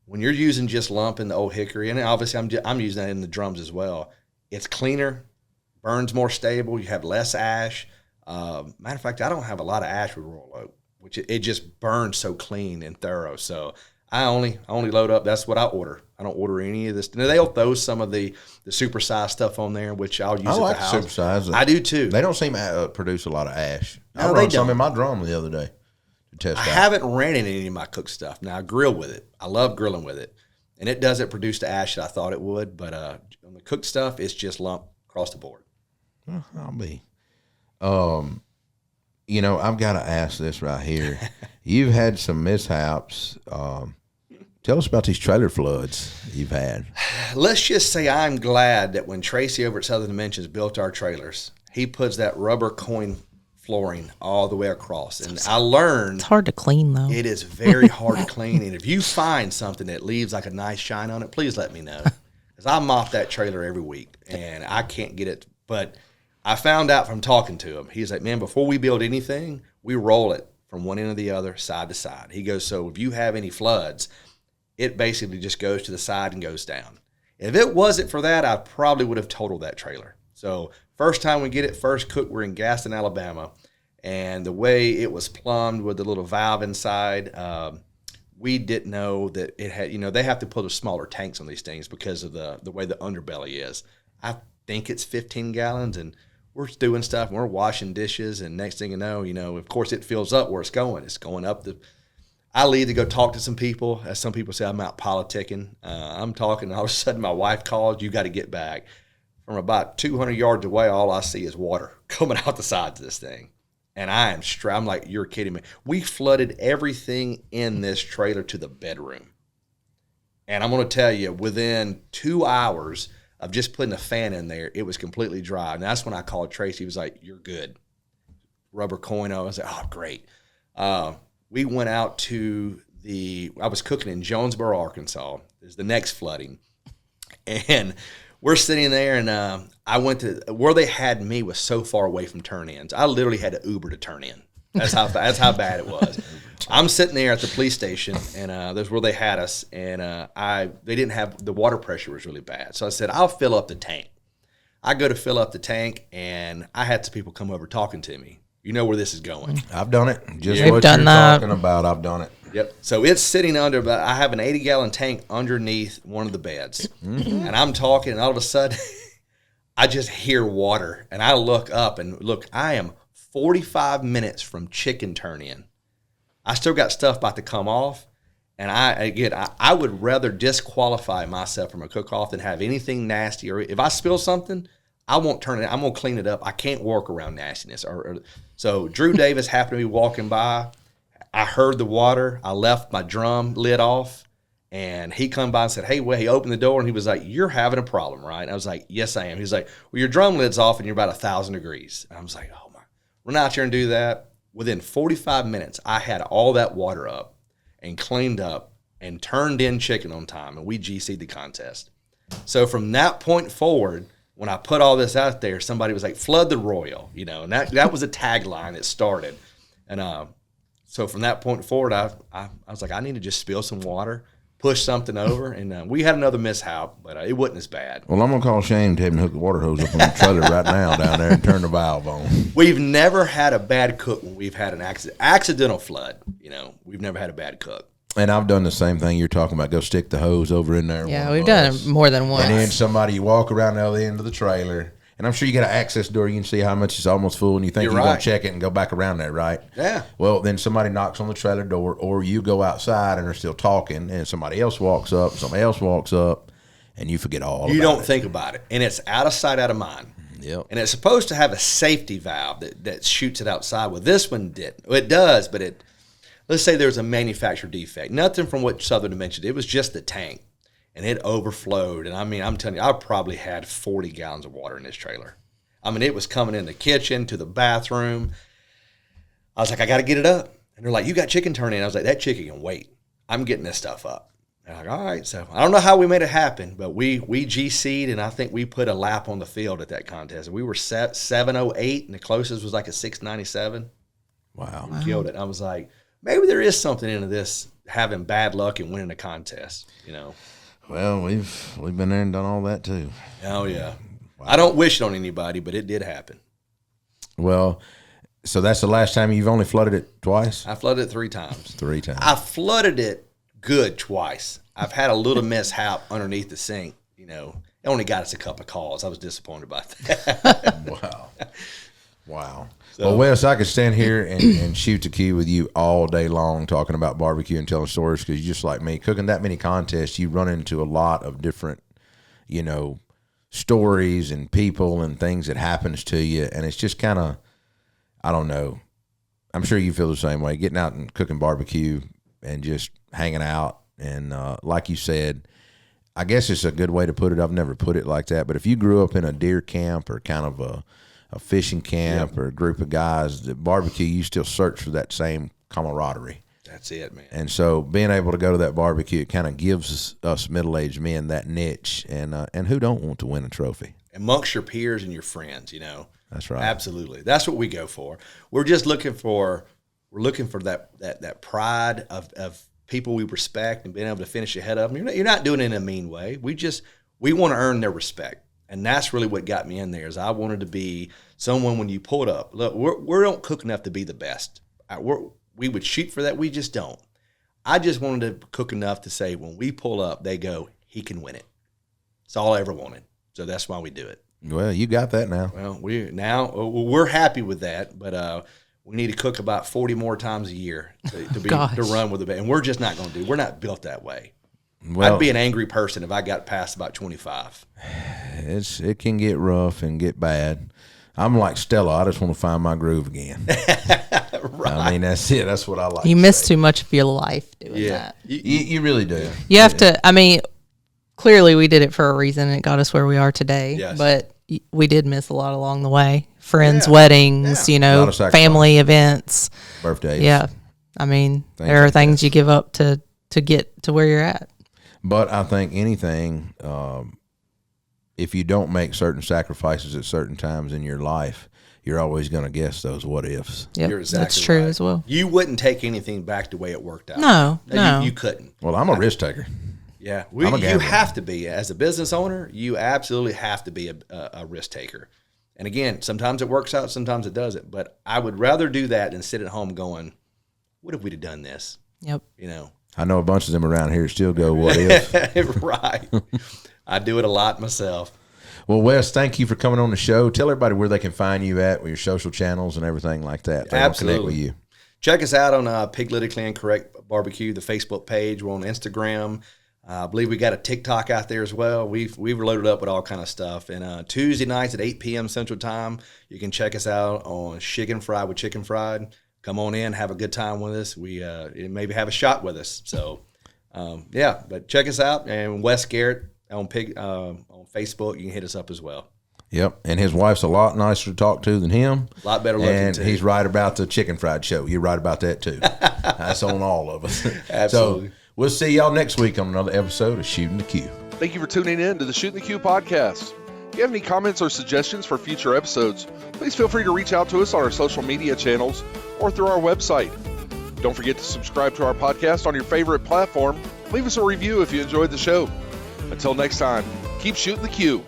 when you're using just lump in the old Hickory, and obviously I'm using that in the drums as well, it's cleaner, burns more stable, you have less ash. Matter of fact, I don't have a lot of ash with Royal Oak, which it just burns so clean and thorough. So I only load up. That's what I order. I don't order any of this. Now, they'll throw some of the supersized stuff on there, which I'll use at the house. Supersized. I do too. They don't seem to produce a lot of ash. No, I they ran some don't. in my drum the other day to test I out. haven't ran in any of my cooked stuff. Now I grill with it. I love grilling with it, and it doesn't produce the ash that I thought it would. But on the cooked stuff, it's just lump across the board. I'll be. I've got to ask this right here. You've had some mishaps. Tell us about these trailer floods you've had. Let's just say I'm glad that when Tracy over at Southern Dimensions built our trailers, he puts that rubber coin flooring all the way across. And I learned It's hard to clean, though. it is very hard to clean. And if you find something that leaves like a nice shine on it, please let me know. Because I mop that trailer every week, and I can't get it. But I found out from talking to him, he's like, man, before we build anything, we roll it from one end to the other, side to side. He goes, so if you have any floods, it basically just goes to the side and goes down. If it wasn't for that, I probably would have totaled that trailer. So first time we get it first cooked, we're in Gaston, Alabama. And the way it was plumbed with the little valve inside, we didn't know that it had, they have to put smaller tanks on these things because of the way the underbelly is. I think it's 15 gallons, and we're doing stuff, and we're washing dishes, and next thing you know, of course it fills up where it's going. It's going up I leave to go talk to some people. As some people say, I'm out politicking. I'm talking, and all of a sudden my wife calls, you got to get back. From about 200 yards away, all I see is water coming out the sides of this thing. And I'm like, you're kidding me. We flooded everything in this trailer to the bedroom. And I'm going to tell you, within 2 hours of just putting a fan in there, it was completely dry. And that's when I called Tracy. He was like, you're good. Rubber coin. I was like, oh, great. We went out to I was cooking in Jonesboro, Arkansas. There's the next flooding. And we're sitting there, and I went to where they had me was so far away from turn-ins. I literally had to Uber to turn in. That's how bad it was. I'm sitting there at the police station, and that's where they had us. And they didn't have the water pressure was really bad. So I said, I'll fill up the tank. I go to fill up the tank, and I had some people come over talking to me. You know where this is going. I've done it. Just We've what done you're that. talking about, I've done it. Yep. So it's sitting under, but I have an 80-gallon tank underneath one of the beds. Mm-hmm. And I'm talking, and all of a sudden, I just hear water. And I look up, and look, I am 45 minutes from chicken turn-in. I still got stuff about to come off. And I would rather disqualify myself from a cook-off than have anything nasty. Or if I spill something, I won't turn it. I'm gonna clean it up. I can't work around nastiness. So Drew Davis happened to be walking by. I heard the water. I left my drum lid off, and he come by and said, "Hey, well," he opened the door and he was like, "You're having a problem, right?" And I was like, "Yes, I am." He's like, "Well, your drum lid's off and you're about 1,000 degrees." And I was like, "Oh my!" Run out there and do that. Within 45 minutes, I had all that water up and cleaned up and turned in chicken on time, and we GC'd the contest. So from that point forward, when I put all this out there, somebody was like, "Flood the Royal," and that was a tagline that started. And so from that point forward, I was like, I need to just spill some water, push something over, and we had another mishap, but it wasn't as bad. Well, I'm going to call Shane to have him hook the water hose up on the trailer right now down there and turn the valve on. We've never had a bad cook when we've had an accidental flood. We've never had a bad cook. And I've done the same thing you're talking about. Go stick the hose over in there. Yeah, we've done it more than once. And then you walk around the other end of the trailer, and I'm sure you got an access door. You can see how much it's almost full, and you think you're going to check it and go back around there, right? Yeah. Well, then somebody knocks on the trailer door, or you go outside and are still talking, and somebody else walks up, and you forget all about it. You don't think about it, and it's out of sight, out of mind. Yep. And it's supposed to have a safety valve that shoots it outside. Well, this one didn't. Well, it does, but let's say there's a manufacturer defect. Nothing from what Southern mentioned. It was just the tank, and it overflowed. And I mean, I'm telling you, I probably had 40 gallons of water in this trailer. I mean, it was coming in the kitchen to the bathroom. I was like, I got to get it up. And they're like, you got chicken turning. I was like, that chicken can wait. I'm getting this stuff up. And I'm like, all right. So I don't know how we made it happen, but we GC'd, and I think we put a lap on the field at that contest. We were 7:08, and the closest was like a 6:97. Wow. We killed it. I was like, maybe there is something into this, having bad luck and winning a contest, you know. Well, we've been there and done all that too. Oh, yeah. Wow. I don't wish it on anybody, but it did happen. Well, so that's the last time you've only flooded it twice? I flooded it 3 times. 3 times. I flooded it good twice. I've had a little mishap underneath the sink, you know. It only got us a couple of calls. I was disappointed about that. Wow. So, well, Wes, I could stand here and shoot the key with you all day long talking about barbecue and telling stories, because you're just like me. Cooking that many contests, you run into a lot of different, you know, stories and people and things that happens to you, and it's just kind of, I don't know. I'm sure you feel the same way, getting out and cooking barbecue and just hanging out. And like you said, I guess it's a good way to put it. I've never put it like that. But if you grew up in a deer camp or kind of a fishing camp or a group of guys that barbecue, you still search for that same camaraderie. That's it, man. And so being able to go to that barbecue, it kind of gives us middle-aged men that niche. And who don't want to win a trophy? Amongst your peers and your friends, you know. That's right. Absolutely. That's what we go for. We're just looking for that pride of people we respect and being able to finish ahead of them. You're not doing it in a mean way. We want to earn their respect. And that's really what got me in there, is I wanted to be someone when you pulled up. Look, we don't cook enough to be the best. We would shoot for that. We just don't. I just wanted to cook enough to say when we pull up, they go, he can win it. It's all I ever wanted. So that's why we do it. Well, you got that now. Well, we're happy with that, but we need to cook about 40 more times a year to run with the band. And we're just not going to do. We're not built that way. Well, I'd be an angry person if I got past about 25. It can get rough and get bad. I'm like Stella. I just want to find my groove again. Right. I mean, that's it. That's what I like. You miss too much of your life doing that. You really do. You have to. I mean, clearly we did it for a reason. It got us where we are today. Yes. But we did miss a lot along the way. Friends, weddings, you know, family events, birthdays. Yeah. I mean, there are things you give up to get to where you're at. But I think anything, if you don't make certain sacrifices at certain times in your life, you're always going to guess those what ifs. Yep, you're exactly that's true right. as well. You wouldn't take anything back the way it worked out. No. You couldn't. Well, I'm a risk taker. Yeah, you have to be. As a business owner, you absolutely have to be a risk taker. And again, sometimes it works out, sometimes it doesn't. But I would rather do that than sit at home going, what if we'd have done this? Yep. You know. I know a bunch of them around here still go, what if? Right. I do it a lot myself. Well, Wes, thank you for coming on the show. Tell everybody where they can find you at, with your social channels and everything like that. Absolutely. Connect with you. Check us out on Piglitically and Correct Barbecue, the Facebook page. We're on Instagram. I believe we got a TikTok out there as well. We've loaded up with all kind of stuff. And Tuesday nights at 8 p.m. Central Time, you can check us out on Chicken Fried with Chicken Fried. Come on in, have a good time with us. We maybe have a shot with us. So, but check us out. And Wes Garrett on Facebook, you can hit us up as well. Yep, and his wife's a lot nicer to talk to than him. A lot better looking, and too. He's right about the Chicken Fried Show. You're right about that, too. That's on all of us. Absolutely. So, we'll see y'all next week on another episode of Shootin The Que. Thank you for tuning in to the Shootin The Que podcast. If you have any comments or suggestions for future episodes, please feel free to reach out to us on our social media channels or through our website. Don't forget to subscribe to our podcast on your favorite platform. Leave us a review if you enjoyed the show. Until next time, keep shooting the Que.